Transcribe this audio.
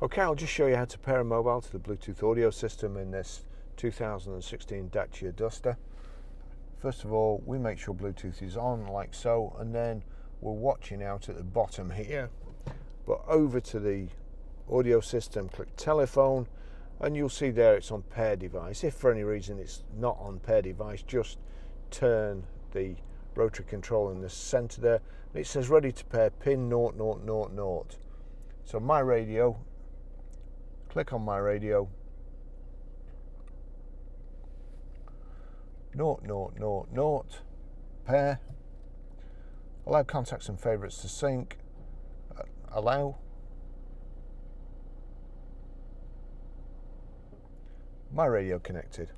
Okay, I'll just show you how to pair a mobile to the Bluetooth audio system in this 2016 Dacia Duster. First of all, we make sure Bluetooth is on like so, and then we're watching out at the bottom here. But over to the audio system, click telephone, and you'll see there it's on pair device. If for any reason it's not on pair device, just turn the rotary control in the center there. It says ready to pair pin 0000. So my radio, click on my radio, 0000, pair, allow contacts and favorites to sync, allow, my radio connected.